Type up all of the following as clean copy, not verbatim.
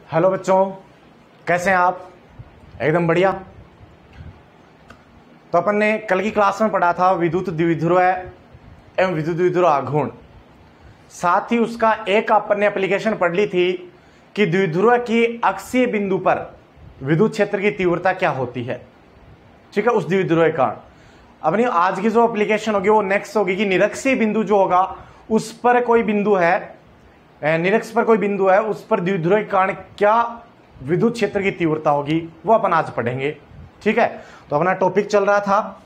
Hello बच्चों, कैसे हैं आप? एकदम बढ़िया। तो अपन ने कल की क्लास में पढ़ा था विद्युत द्विध्रुव एवं विद्युत द्विध्रुव आघूर्ण। साथ ही उसका एक अपन ने एप्लीकेशन पढ़ ली थी कि द्विध्रुव की अक्षीय बिंदु पर विद्युत क्षेत्र की तीव्रता क्या होती है। ठीक है, उस द्विध्रुव के कारण अपनी आज की जो एप्लीकेशन होगी वो नेक्स्ट होगी कि निरक्षीय बिंदु जो होगा उस पर कोई बिंदु है, निरक्ष पर कोई बिंदु है, उस पर द्विध्रुव के कारण क्या विद्युत क्षेत्र की तीव्रता होगी वो अपन आज पढ़ेंगे। ठीक है, तो अपना टॉपिक चल रहा था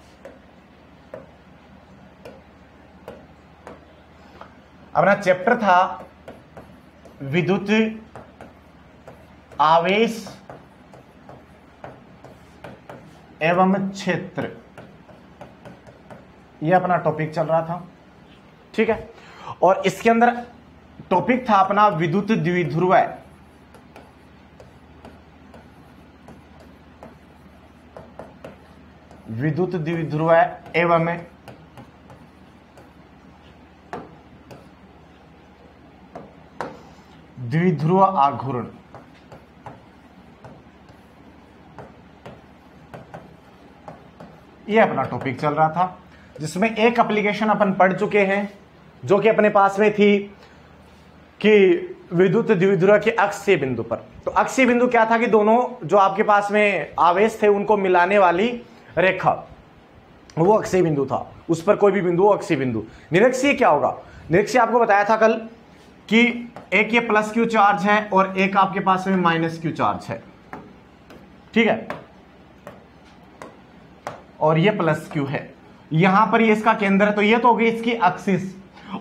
अपना चैप्टर था विद्युत आवेश एवं क्षेत्र, ये अपना टॉपिक चल रहा था। ठीक है, और इसके अंदर टॉपिक था अपना विद्युत द्विध्रुव विद्युत द्विध्रुव एवं द्विध्रुव आघूर्ण। ये अपना टॉपिक चल रहा था, जिसमें एक एप्लीकेशन अपन पढ़ चुके हैं जो कि अपने पास में थी कि विद्युत द्विध्रुव के अक्षीय बिंदु पर। तो अक्षीय बिंदु क्या था कि दोनों जो आपके पास में आवेश थे उनको मिलाने वाली रेखा, वो अक्षीय बिंदु था। उस पर कोई भी बिंदु वो अक्षीय बिंदु। निरक्षीय क्या होगा? निरक्षीय आपको बताया था कल कि एक ये प्लस क्यू चार्ज है और एक आपके पास में माइनस क्यू चार्ज है। ठीक है, और ये प्लस क्यू है, यहां पर ये इसका केंद्र है, तो ये तो होगी इसकी एक्सिस,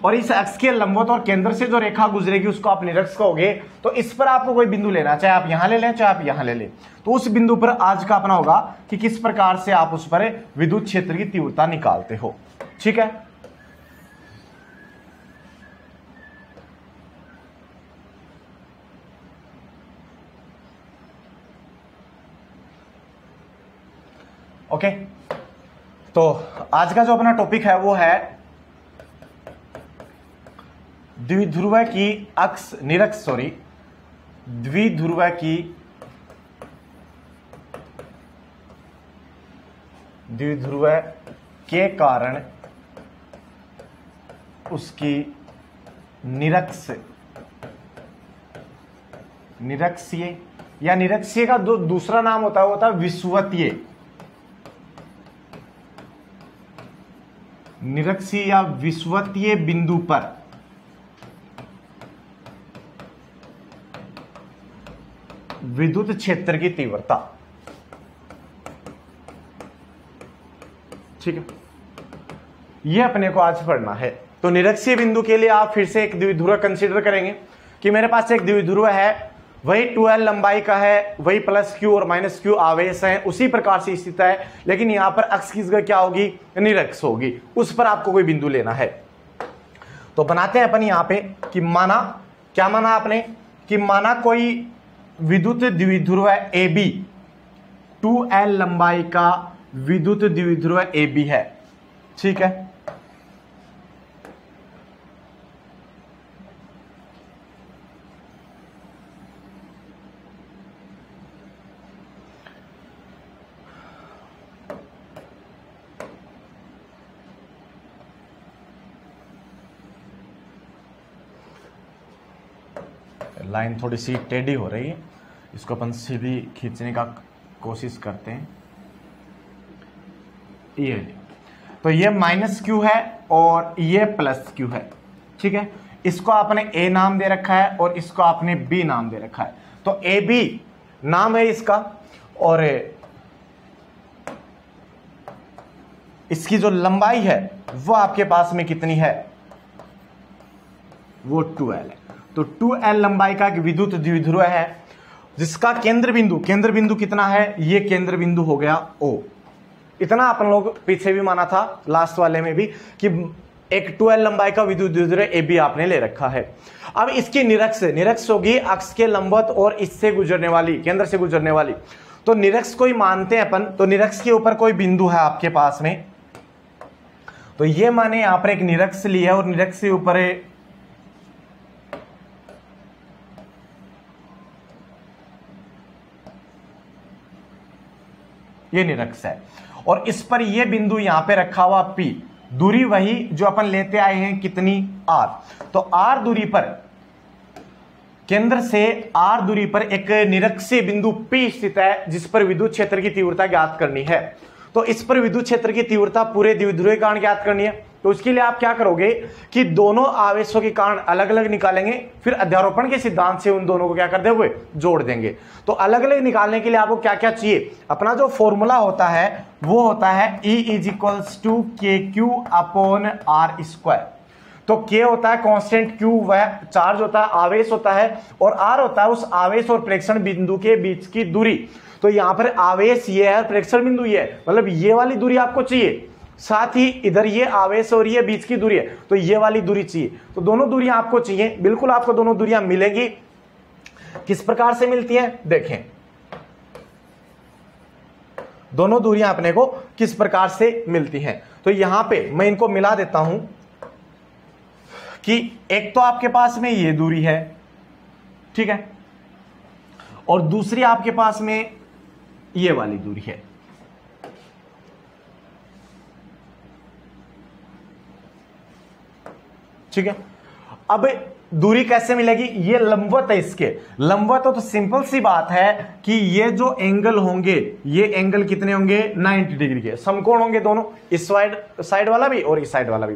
और इस अक्ष के लंबवत और केंद्र से जो रेखा गुजरेगी उसको आप निरक्ष कहोगे। तो इस पर आपको कोई बिंदु लेना, चाहे आप यहां ले लें चाहे आप यहां ले लें। तो उस बिंदु पर आज का अपना होगा कि किस प्रकार से आप उस पर विद्युत क्षेत्र की तीव्रता निकालते हो। ठीक है, ओके। तो आज का जो अपना टॉपिक है वो है द्विध्रुव की अक्ष निरक्ष द्विध्रुव की द्विध्रुव के कारण उसकी निरक्षीय या निरक्षीय का दूसरा नाम होता है विषुवतीय। निरक्षीय या विषुवतीय बिंदु पर विद्युत क्षेत्र की तीव्रता। ठीक है, यह अपने को आज पढ़ना है। तो निरक्षीय बिंदु के लिए आप फिर से एक द्विध्रुव कंसीडर करेंगे कि मेरे पास एक द्विध्रुव है, वही 2l लंबाई का है, वही प्लस क्यू और माइनस क्यू आवेश है, उसी प्रकार से स्थित है, लेकिन यहां पर अक्ष की जगह क्या होगी? निरक्ष होगी। उस पर आपको कोई बिंदु लेना है। तो बनाते हैं अपन यहां पे कि माना, क्या माना आपने कि माना कोई विद्युत द्विध्रुव ए बी, 2l लंबाई का विद्युत द्विध्रुव ए बी है। ठीक है, लाइन थोड़ी सी टेढ़ी हो रही है, इसको अपन सीधी खींचने का कोशिश करते हैं। ये तो ये माइनस क्यू है और ये प्लस क्यू है। ठीक है, इसको आपने ए नाम दे रखा है और इसको आपने बी नाम दे रखा है। तो ए बी नाम है इसका, और इसकी जो लंबाई है वो आपके पास में कितनी है? वो 2l है। तो 2l लंबाई का एक विद्युत द्विध्रुव है जिसका केंद्र बिंदु कितना है? ये केंद्र बिंदु हो गया O। इतना अपन लोग पीछे भी माना था लास्ट वाले में भी कि एक 2l लंबाई का विद्युत द्विध्रुव ए बी आपने ले रखा है। अब इसकी निरक्ष होगी अक्ष के लंबवत और इससे गुजरने वाली, केंद्र से गुजरने वाली। तो निरक्ष को ही मानते हैं अपन। तो निरक्ष के ऊपर कोई बिंदु है आपके पास में, तो ये माने यहां पर एक निरक्ष लिया और निरक्ष के ऊपर ये निरक्ष है। और इस पर ये बिंदु यहां पे रखा हुआ P, दूरी वही जो अपन लेते आए हैं कितनी R। तो R दूरी पर, केंद्र से R दूरी पर एक निरक्षीय बिंदु P स्थित है जिस पर विद्युत क्षेत्र की तीव्रता ज्ञात करनी है। तो इस पर विद्युत क्षेत्र की तीव्रता पूरे द्विध्रुवीय कारण ज्ञात करनी है। तो उसके लिए आप क्या करोगे कि दोनों आवेशों के कारण अलग अलग निकालेंगे, फिर अध्यारोपण के सिद्धांत से उन दोनों को क्या कर देंगे, जोड़ देंगे। तो अलग अलग निकालने के लिए आपको क्या क्या चाहिए, अपना जो फॉर्मूला होता है वो होता है E = KQ upon R square. तो K होता है कांस्टेंट, Q वह चार्ज होता है, आवेश होता है, और R होता है उस आवेश और प्रेक्षण बिंदु के बीच की दूरी। तो यहां पर आवेश ये है, प्रेक्षण बिंदु ये है, मतलब ये वाली दूरी आपको चाहिए, साथ ही इधर ये आवेश और ये बीच की दूरी है, तो ये वाली दूरी चाहिए। तो दोनों दूरियां आपको चाहिए, बिल्कुल आपको दोनों दूरियां मिलेंगी। किस प्रकार से मिलती हैं देखें, दोनों दूरियां अपने को किस प्रकार से मिलती हैं। तो यहां पे मैं इनको मिला देता हूं कि एक तो आपके पास में ये दूरी है, ठीक है, और दूसरी आपके पास में ये वाली दूरी है। ठीक है, अब दूरी कैसे मिलेगी, ये लंबवत है, इसके लंबवत हो तो सिंपल सी बात है कि ये जो एंगल होंगे, ये एंगल कितने होंगे, 90 डिग्री के समकोण होंगे दोनों, इस साइड वाला भी और इस साइड वाला भी।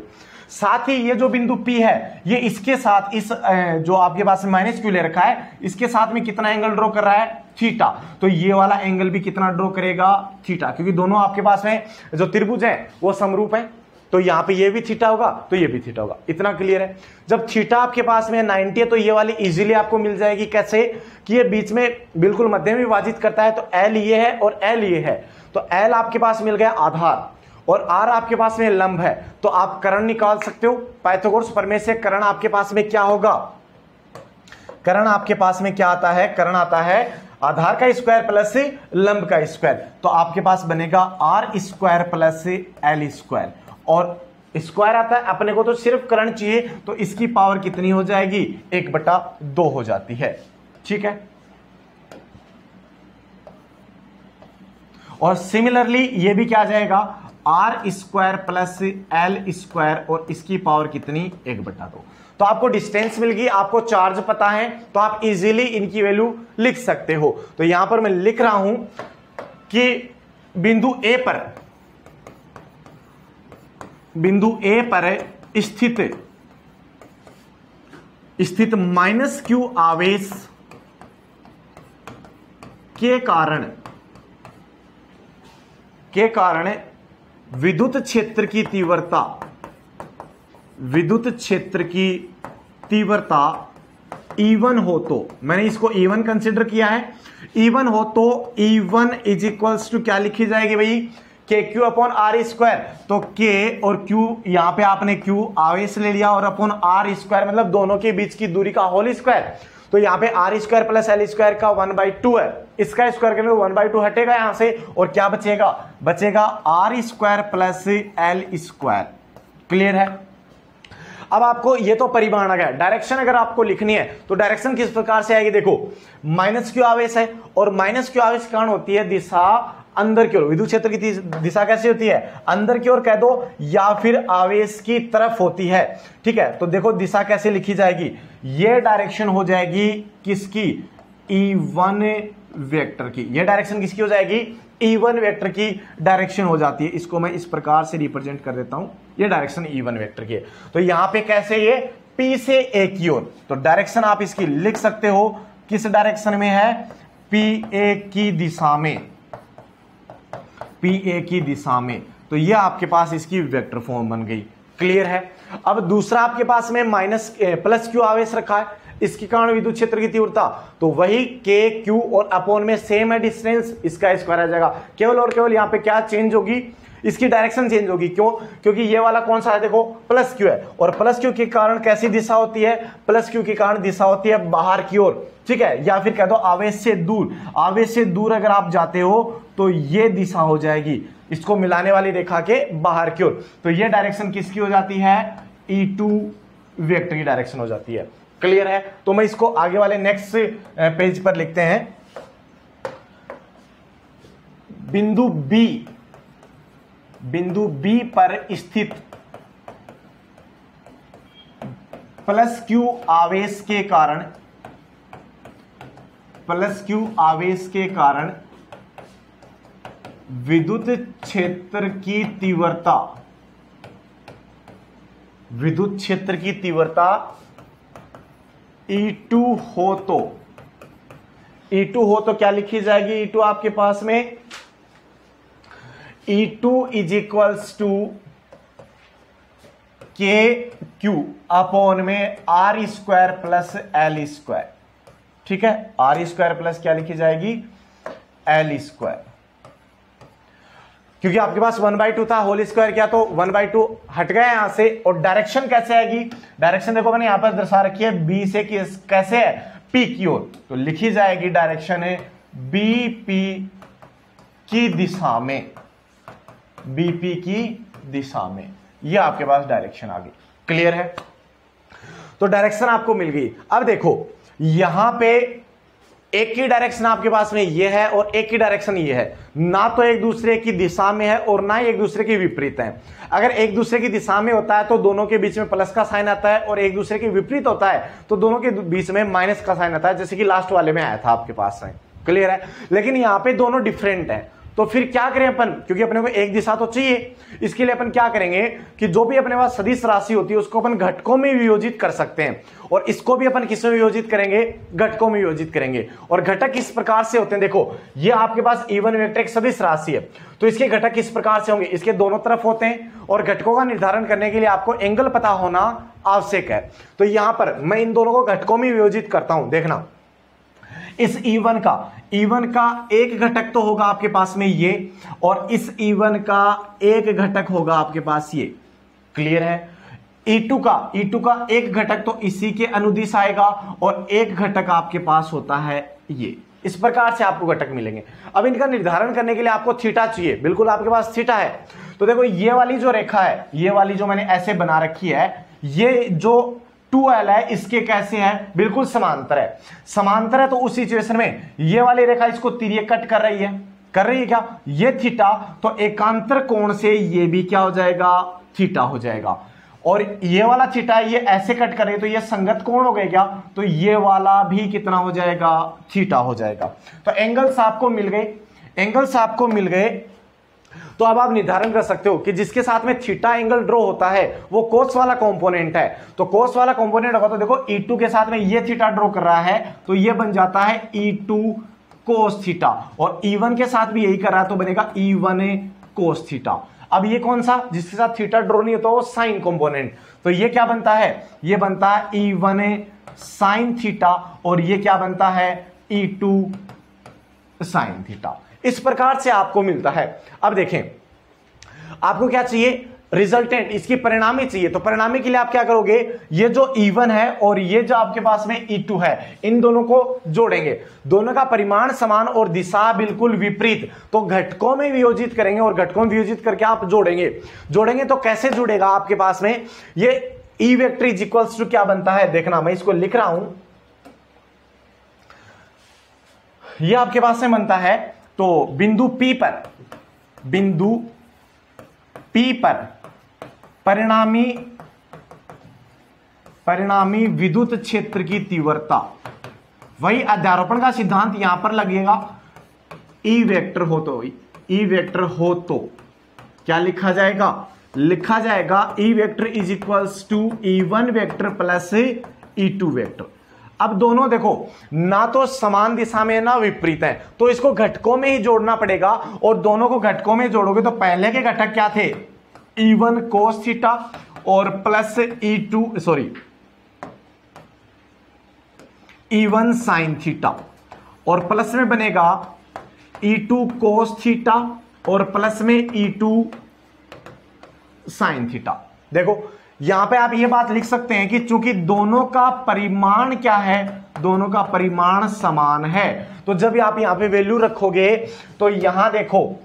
साथ ही ये जो बिंदु P है ये इसके साथ, इस जो आपके पास -Q ले रखा है, इसके साथ में कितना एंगल ड्रॉ कर रहा है, थीटा। तो ये वाला एंगल भी कितना ड्रॉ करेगा, थीटा, क्योंकि दोनों आपके पास में जो त्रिभुज है वो समरूप है। तो यहां पे ये भी थीटा होगा तो ये भी थीटा होगा, इतना क्लियर है। जब थीटा आपके पास में 90 है तो ये वाली इजीली आपको मिल जाएगी। कैसे कि ये बीच में बिल्कुल मध्य में विभाजित करता है, तो L ये है और L ये है, तो L आपके पास मिल गया आधार और R आपके पास में लंब है। तो आप कर्ण निकाल सकते हो, पाइथागोरस प्रमेय से कर्ण आपके पास में क्या होगा, कर्ण आपके पास में क्या आता है, कर्ण आता है आधार का स्क्वायर प्लस लंब का स्क्वायर। तो आपके पास बनेगा R square plus L square, और स्क्वायर आता है अपने को तो सिर्फ कर्ण चाहिए, तो इसकी पावर कितनी हो जाएगी, 1/2 हो जाती है। ठीक है, और सिमिलरली ये भी क्या आ जाएगा, R square plus L square, और इसकी पावर कितनी, 1/2। तो आपको डिस्टेंस मिल गई, आपको चार्ज पता है, तो आप इजीली इनकी वैल्यू लिख सकते हो। तो यहां पर मैं लिख रहा हूं कि बिंदु A पर स्थित -Q आवेश के कारण विद्युत क्षेत्र की तीव्रता E1 हो, तो मैंने इसको E1 कंसिडर किया है, E1 हो तो E1 = क्या लिखी जाएगी भाई, KQ अपॉन R स्क्वायर। तो K और Q, यहां पे आपने Q आवेश ले लिया और अपॉन R स्क्वायर मतलब दोनों के बीच की दूरी का होल स्क्वायर। तो यहां पे R square plus L square का 1/2 है, इसका स्क्वायर करेंगे 1/2 हटेगा यहां से, और क्या बचेगा R square plus L square. Clear है। अब आपको ये तो परिमाण आ गया, डायरेक्शन अगर आपको लिखनी है तो डायरेक्शन किस प्रकार से आएगी, देखो -Q आवेश है, और -Q आवेश के कारण होती है दिशा अंदर की ओर, विद्युत क्षेत्र की दिशा कैसी होती है, अंदर की ओर कह दो या फिर आवेश की तरफ होती है। ठीक है, तो देखो दिशा कैसे लिखी जाएगी, ये डायरेक्शन हो जाएगी किसकी, E1 वेक्टर की। ये डायरेक्शन किसकी हो जाएगी, E1 वेक्टर की डायरेक्शन हो जाती है। इसको मैं इस प्रकार से रिप्रेजेंट कर देता हूं, ये डायरेक्शन E1 वेक्टर की है। तो यहां पे कैसे, ये P से A की ओर, तो डायरेक्शन आप इसकी लिख सकते हो, किस डायरेक्शन में है, PA की दिशा में, PA की दिशा में। तो ये आपके पास इसकी वेक्टर फॉर्म बन गई। क्लियर है। अब दूसरा आपके पास में +Q आवेश रखा है, इसके कारण विद्युत क्षेत्र की तीव्रता, तो वही K Q और अपॉन में सेम है डिस्टेंस, इसका स्क्वायर आ जाएगा। केवल और केवल यहाँ पे क्या चेंज होगी, इसकी डायरेक्शन चेंज होगी। क्यों, क्योंकि ये वाला कौन सा है, देखो +Q है, और +Q के कारण कैसी दिशा होती है, +Q के कारण दिशा होती है बाहर की ओर। ठीक है, या फिर कह दो आवेश से दूर, आवेश से दूर अगर आप जाते हो तो ये दिशा हो जाएगी इसको मिलाने वाली रेखा के बाहर की ओर। तो ये डायरेक्शन किसकी हो जाती है, E2 वेक्टर की डायरेक्शन हो जाती है। क्लियर है। तो मैं इसको आगे वाले नेक्स्ट पेज पर लिखते हैं। बिंदु बी पर स्थित प्लस क्यू आवेश के कारण विद्युत क्षेत्र की तीव्रता E2 हो तो क्या लिखी जाएगी? E2 आपके पास में E2 is equals to K Q upon में R square plus L square. ठीक है, आर स्क्वायर प्लस क्या लिखी जाएगी? एल स्क्वायर, क्योंकि आपके पास 1/2 था, होल स्क्वायर क्या तो 1/2 हट गया यहां से। और डायरेक्शन कैसे आएगी? डायरेक्शन देखो मैंने यहां पर दर्शा रखी है, बी से कैसे है? पी की ओर, तो लिखी जाएगी डायरेक्शन है बीपी की दिशा में, बीपी की दिशा में। ये आपके पास डायरेक्शन आ गई। क्लियर है? तो डायरेक्शन आपको मिल गई। अब देखो यहां पे एक ही डायरेक्शन आपके पास में ये है और एक ही डायरेक्शन ये है, ना तो एक दूसरे की दिशा में है और ना ही एक दूसरे के विपरीत है। अगर एक दूसरे की दिशा में होता है तो दोनों के बीच में प्लस का साइन आता है, और एक दूसरे के विपरीत होता है तो दोनों के बीच में माइनस का साइन आता है, जैसे कि लास्ट वाले में आया था आपके पास साइन। क्लियर है? लेकिन यहां पे दोनों डिफरेंट है, तो फिर क्या करें अपन? क्योंकि अपने को एक दिशा तो चाहिए, इसके लिए अपन क्या करेंगे कि जो भी अपने पास सदिश राशि होती है उसको अपन घटकों में वियोजित कर सकते हैं, और इसको भी अपन किस में वियोजित करेंगे? घटकों में वियोजित करेंगे। और घटक इस प्रकार से होते हैं, देखो ये आपके पास E1 वेक्टर एक सदिश राशि है, तो इसके घटक किस प्रकार से होंगे? इसके दोनों तरफ होते हैं, और घटकों का निर्धारण करने के लिए आपको एंगल पता होना आवश्यक है। तो यहां पर मैं इन दोनों को घटकों में वियोजित करता हूं। देखना, इस E1 का एक घटक तो होगा आपके पास में ये, और इस E1 का एक घटक होगा आपके पास ये। क्लियर है? E2 का एक घटक तो इसी के अनुदिश आएगा, और एक घटक आपके पास होता है ये। इस प्रकार से आपको घटक मिलेंगे। अब इनका निर्धारण करने के लिए आपको थीटा चाहिए, बिल्कुल आपके पास थीटा है। तो देखो ये वाली जो रेखा है, ये वाली जो मैंने ऐसे बना रखी है, ये जो 2L है इसके कैसे है? बिल्कुल समांतर है। समांतर है तो उस सिचुएशन में ये वाली रेखा इसको तिर्यक कट कर रही है क्या? ये थीटा, तो एकांतर कोण से ये भी क्या हो जाएगा? थीटा हो जाएगा। और ये वाला थीटा ये ऐसे कट कर रही है तो ये संगत कोण हो गए क्या? तो ये वाला भी कितना हो जाएगा? थीटा हो जाएगा। तो एंगल्स आपको मिल गए। तो अब आप निर्धारण कर सकते हो कि जिसके साथ में थीटा एंगल ड्रॉ होता है वो कोस वाला कंपोनेंट है। तो कोस वाला कंपोनेंट होगा तो देखो E2 के साथ में ये थीटा ड्रॉ कर रहा है तो ये बन जाता है E2 कोस थीटा, और E1 के साथ भी यही कर रहा है तो बनेगा E1 कोस थीटा। अब ये कौन सा? जिसके साथ थीटा ड्रॉ नहीं होता वो साइन कंपोनेंट, तो ये क्या बनता है? ये बनता है E1 साइन थीटा, और ये क्या बनता है? E2 sine theta. इस प्रकार से आपको मिलता है। अब देखें, आपको क्या चाहिए? रिजल्टेंट, इसकी परिणामी चाहिए। तो परिणामी के लिए आप क्या करोगे? ये जो E1 है और ये जो आपके पास में E2 है, इन दोनों को जोड़ेंगे। दोनों का परिमाण समान और दिशा बिल्कुल विपरीत, तो घटकों में वियोजित करेंगे, और घटकों में वियोजित करके आप जोड़ेंगे तो कैसे जुड़ेगा आपके पास में? ये E vector is equals to क्या बनता है? देखना, मैं इसको लिख रहा हूं। यह आपके पास में बनता है, तो बिंदु P पर परिणामी विद्युत क्षेत्र की तीव्रता, वही अध्यारोपण का सिद्धांत यहां पर लगेगा। E वेक्टर हो तो क्या लिखा जाएगा? E vector is equals to E1 vector plus E2 vector. अब दोनों देखो ना तो समान दिशा में ना विपरीत है, तो इसको घटकों में ही जोड़ना पड़ेगा, और दोनों को घटकों में जोड़ोगे तो पहले के घटक क्या थे? E1 कोस थीटा और प्लस E1 साइन थीटा, और प्लस में बनेगा E2 कोस थीटा और प्लस में E2 साइन थीटा। देखो यहां पे आप ये बात लिख सकते हैं कि चूंकि दोनों का परिमाण क्या है? दोनों का परिमाण समान है, तो जब आप यहां पे वैल्यू रखोगे तो यहां देखो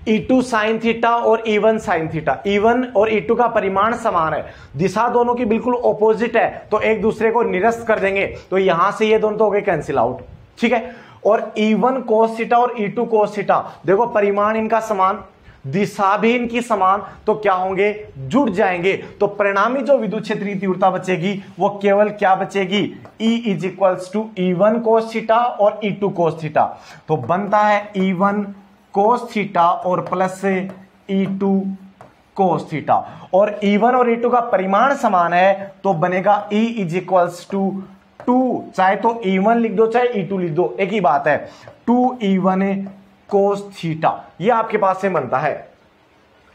E2 साइन थीटा और E1 साइन थीटा, E1 और E2 का परिमाण समान है, दिशा दोनों की बिल्कुल ऑपोजिट है, तो एक दूसरे को निरस्त कर देंगे, तो यहां से ये दोनों तो हो गए कैंसिल आउट। ठीक है, और E1 cos थीटा और E2 cos थीटा, देखो परिमाण इनका समान, दिशा भी इनकी समान, तो क्या होंगे, जुड़ जाएंगे। तो परिणामी जो विद्युत क्षेत्र की तीव्रता बचेगी वो केवल क्या बचेगी, E is equals to E1 cos theta और E2 cos थीटा। तो बनता है E1 cos थीटा और प्लस E2 cos थीटा, और E1 और E2 का परिमाण समान है तो बनेगा E इज इक्वल्स टू 2, चाहे तो E1 लिख दो चाहे E2 लिख दो, एक ही बात है, 2E1 cos थीटा, ये आपके पास से बनता है।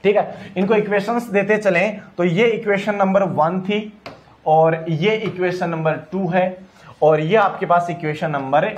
ठीक है, इनको इक्वेशंस देते चलें तो ये इक्वेशन नंबर 1 थी और ये इक्वेशन नंबर 2 है और ये आपके पास इक्वेशन नंबर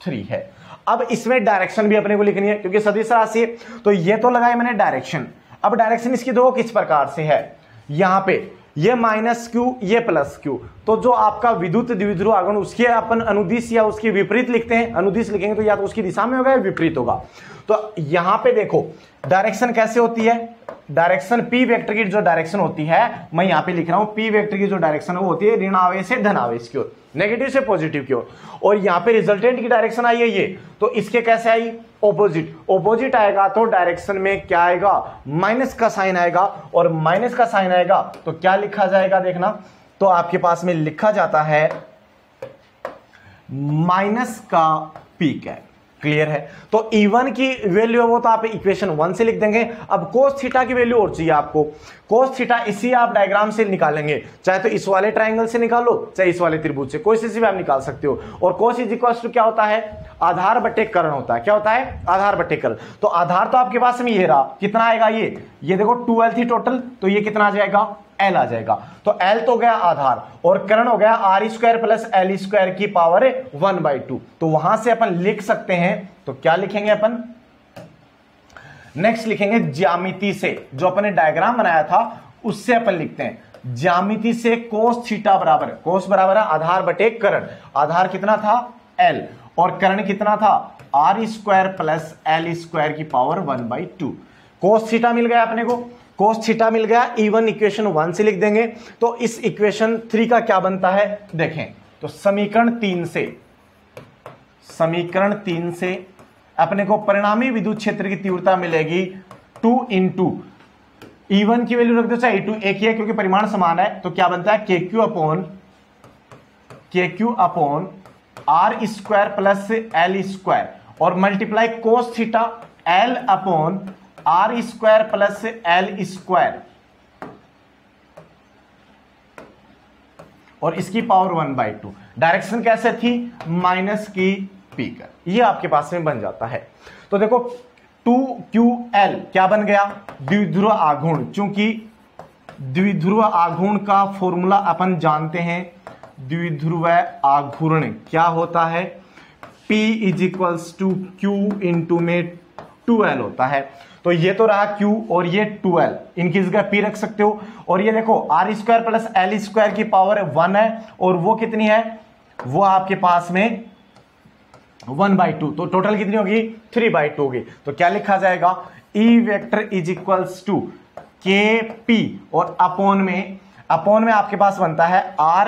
3 है। अब इसमें डायरेक्शन भी अपने को लिखनी है क्योंकि सदिश राशि है, तो ये तो लगाया मैंने डायरेक्शन। अब डायरेक्शन इसकी दो किस प्रकार से है, यहां पे ये माइनस क्यू ये प्लस क्यू, तो जो आपका विद्युत द्विध्रुव आघूर्ण उसके अपन अनुदिश या उसके विपरीत लिखते हैं, अनुदिश लिखेंगे तो या तो उसकी दिशा में होगा या विपरीत होगा। तो यहां पे देखो डायरेक्शन कैसे होती है, डायरेक्शन पी वेक्टर की जो डायरेक्शन होती है, मैं यहां पे लिख रहा हूं पी वेक्टर की जो डायरेक्शन है वो होती है ऋण आवेश से धन आवेश की ओर, नेगेटिव से पॉजिटिव की ओर, और यहां पे रिजल्टेंट की डायरेक्शन आई है ये, तो इसके कैसे आई, ऑपोजिट, ऑपोजिट आएगा तो डायरेक्शन में क्या आएगा, माइनस का साइन आएगा, और माइनस का साइन आएगा तो क्या लिखा जाएगा, देखना तो आपके पास में लिखा जाता है माइनस का पीक है। क्लियर है, तो E1 की वैल्यू है वो तो आप इक्वेशन 1 से लिख देंगे। अब cos थीटा की वैल्यू और चाहिए आपको, cos थीटा इसी आप डायग्राम से निकालेंगे, चाहे तो इस वाले ट्रायंगल से निकालो चाहे इस वाले त्रिभुज से, कोई से भी आप निकाल सकते हो। और cos इज इक्वल टू क्या होता है, आधार बटे कर्ण होता है, क्या होता है, आधार बटे कर्ण। तो आधार तो आपके पास में ये रहा, कितना आएगा ये देखो 12 थी टोटल, तो ये कितना आ जाएगा, L आ जाएगा। तो L तो गया आधार और कर्ण हो गया R square plus L square की पावर 1/2, तो वहां से अपन लिख सकते हैं, तो क्या लिखेंगे अपन, नेक्स्ट लिखेंगे ज्यामिति से, जो अपने डायग्राम बनाया था उससे अपन लिखते हैं ज्यामिति से cos थीटा बराबर, cos बराबर है आधार बटे कर्ण, आधार कितना था L और कर्ण कितना था R square plus L square की पावर 1/2। cos थीटा मिल गया अपने को, cos थीटा मिल गया, E1 इक्वेशन 1 से लिख देंगे। तो इस इक्वेशन 3 का क्या बनता है देखें, तो समीकरण 3 से अपने को परिणामी विद्युत क्षेत्र की तीव्रता मिलेगी 2 इंटू E1 की वैल्यू रख दो चाहे E2 एक ही है क्योंकि परिमाण समान है, तो क्या बनता है KQ upon R square plus L square और multiply cos theta L upon R square plus L square और इसकी पावर 1/2। डायरेक्शन कैसे थी, माइनस की पीक, ये आपके पास में बन जाता है। तो देखो 2QL क्या बन गया, द्विध्रुव आघूर्ण, चूंकि द्विध्रुव आघूर्ण का फॉर्मूला अपन जानते हैं, द्विध्रुव आघूर्ण क्या होता है, P is equals to Q into में 2L होता है। तो ये तो रहा Q और ये 2L, इनकी जगह P रख सकते हो, और ये देखो R square plus L square की पावर 1 है और वो कितनी है, वो आपके पास में 1/2, तो टोटल कितनी होगी 3/2 होगी। तो क्या लिखा जाएगा, E vector is equals to KP और अपोन में आपके पास बनता है R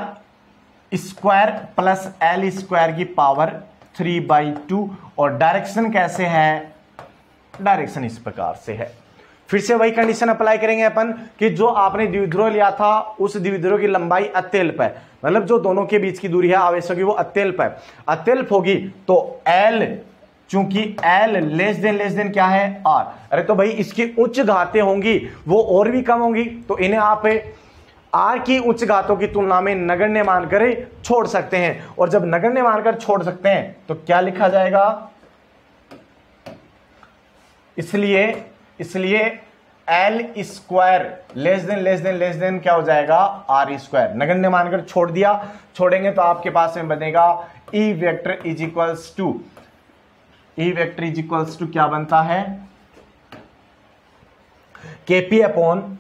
square plus L square की पावर 3/2, और डायरेक्शन कैसे है, डायरेक्शन इस प्रकार से है। फिर से वही कंडीशन अप्लाई करेंगे अपन कि जो आपने द्विध्रुव लिया था उस द्विध्रुव की लंबाई अत्यल्प है, मतलब जो दोनों के बीच की दूरी है आवेशों की वो अत्यल्प है, अत्यल्प होगी तो L, चूंकि L लेस देन क्या है R, अरे तो भाई इसकी उच्च घातें होंगी वो और भी कम होंगी, तो इन्हें आप R की उच्च घातों की तुलना में नगण्य मानकर छोड़ सकते हैं, और जब नगण्य मानकर छोड़ सकते हैं तो क्या लिखा जाएगा, इसलिए L स्क्वायर लेस देन क्या हो जाएगा R स्क्वायर, नगण्य मानकर छोड़ेंगे तो आपके पास में बनेगा E vector is equals to क्या बनता है, KP अपॉन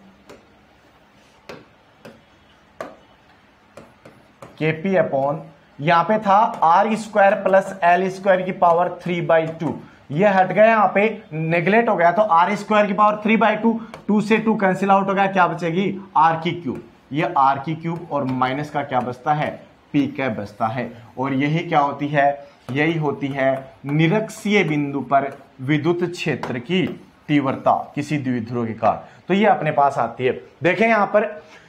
यहां पे था R square plus L square की पावर 3/2, ये हट गया, यहां पे नेग्लेक्ट हो गया, तो R स्क्वायर की पावर 3/2, 2 से 2 कैंसिल आउट हो गया, क्या बचेगी R की क्यूब, ये R की क्यूब और माइनस का क्या बचता है, P का बचता है, और यही क्या होती है यही होती है निरक्षीय बिंदु पर विद्युत क्षेत्र की तीव्रता किसी द्विध्रुव के कारण। तो ये अपने पास आती है। देखें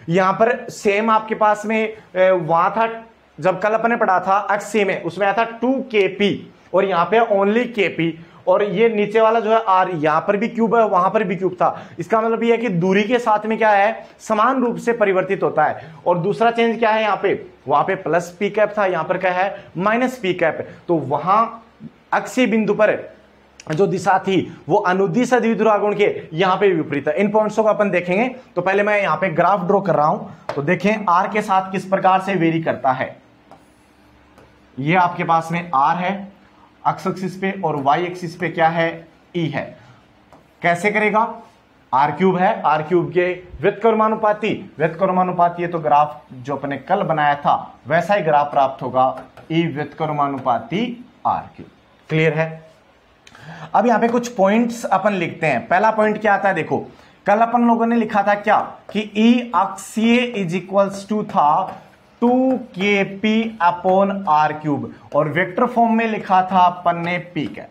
यहां पर सेम आपके पास में वहां था जब कल अपने पढ़ा था अक्षीय में, उसमें आया था 2 kp और यहाँ पे ओनली kp, और ये नीचे वाला जो है r, यहां पर भी क्यूब है वहां पर भी क्यूब था। इसका मतलब ये है कि दूरी के साथ में क्या है, समान रूप से परिवर्तित होता है। और दूसरा चेंज क्या है, यहाँ पे वहां पे प्लस पी कैप था, यहां पर क्या है माइनस पी कैप। तो वहां अक्षीय बिंदु पर जो दिशा थी वो अनुदिश द्विध्रुव आघूर्ण के यहां पे विपरीत है। इन पॉइंट्सों को अपन देखेंगे। तो पहले मैं यहां पे ग्राफ ड्रॉ कर रहा हूं, तो देखें आर के साथ किस प्रकार से वेरी करता है। ये आपके पास में आर है एक्स एक्सिस पे और वाई एक्सिस पे क्या है, ई है। कैसे करेगा, आर क्यूब है, आर क्यूब के व्युत्क्रमानुपाती है, तो ग्राफ जो अपने कल बनाया था वैसा ही ग्राफ प्राप्त होगा, ई व्युत्क्रमानुपाती आर क्यूब। क्लियर है। अब यहां पे कुछ पॉइंट्स अपन लिखते हैं। पहला पॉइंट क्या आता है, देखो कल अपन लोगों ने लिखा था क्या कि ई अक्षीय इज इक्वल्स टू था 2 kp अपॉन आर क्यूब, और वेक्टर फॉर्म में लिखा था अपन ने पी कैप।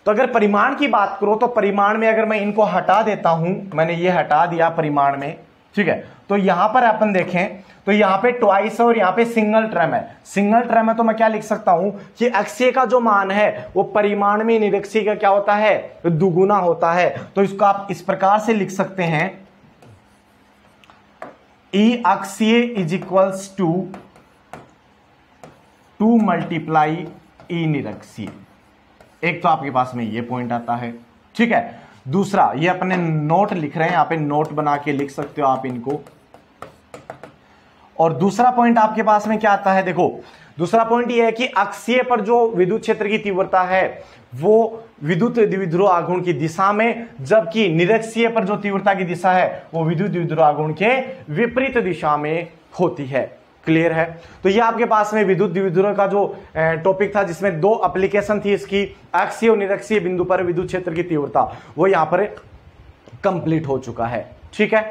तो अगर परिमाण की बात करो तो परिमाण में अगर मैं इनको हटा देता हूं, मैंने ये हटा दिया परिमाण में, ठीक है, तो यहां पर अपन देखें तो यहां पे ट्वाइस है और यहां पे सिंगल ट्रेम है। सिंगल ट्रेम है तो मैं क्या लिख सकता हूं कि अक्षीय का जो मान है वो परिमाण में निरक्षीय का क्या होता है, दुगुना होता है। तो इसको आप इस प्रकार से लिख सकते हैं, ई अक्षीय is equals to 2 multiply e निरक्षीय। एक तो आपके पास में ये पॉइंट आता है, ठीक है। दूसरा ये अपने नोट लिख रहे हैं, यहां पे नोट बना के लिख सकते हो आप इनको। और दूसरा पॉइंट आपके पास में क्या आता है, देखो दूसरा पॉइंट ये है कि अक्षीय पर जो विद्युत क्षेत्र की तीव्रता है वो विद्युत द्विध्रुव आघूर्ण की दिशा में, जबकि निरक्षीय पर जो तीव्रता की दिशा है वो विद्युत द्विध्रुव आघूर्ण के विपरीत दिशा में होती है। क्लियर है। तो ये आपके पास में विद्युत द्विध्रुव का जो टॉपिक था जिसमें 2 एप्लीकेशन थी इसकी, अक्षीय और निरक्षीय बिंदु पर विद्युत क्षेत्र की तीव्रता, वो यहां पर कंप्लीट हो चुका है। ठीक है,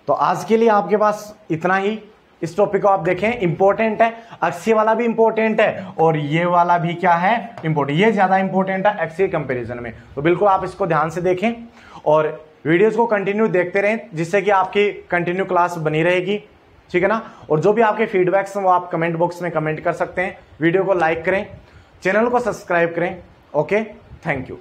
तो आज के लिए आपके पास इतना ही। इस टॉपिक को आप देखें, इंपॉर्टेंट है, अक्षीय वाला भी इंपॉर्टेंट है और ये वाला भी क्या है, इंपॉर्टेंट। ये ज्यादा इंपॉर्टेंट है अक्षीय कंपैरिजन में, तो बिल्कुल आप इसको ध्यान से देखें और वीडियोस को कंटिन्यू देखते रहें, जिससे कि आपकी कंटिन्यू क्लास बनी रहेगी। ठीक है ना। और जो भी आपके फीडबैक्स हैं वो आप कमेंट बॉक्स में कमेंट कर सकते हैं। वीडियो को लाइक करें, चैनल को सब्सक्राइब करें। Okay, thank you.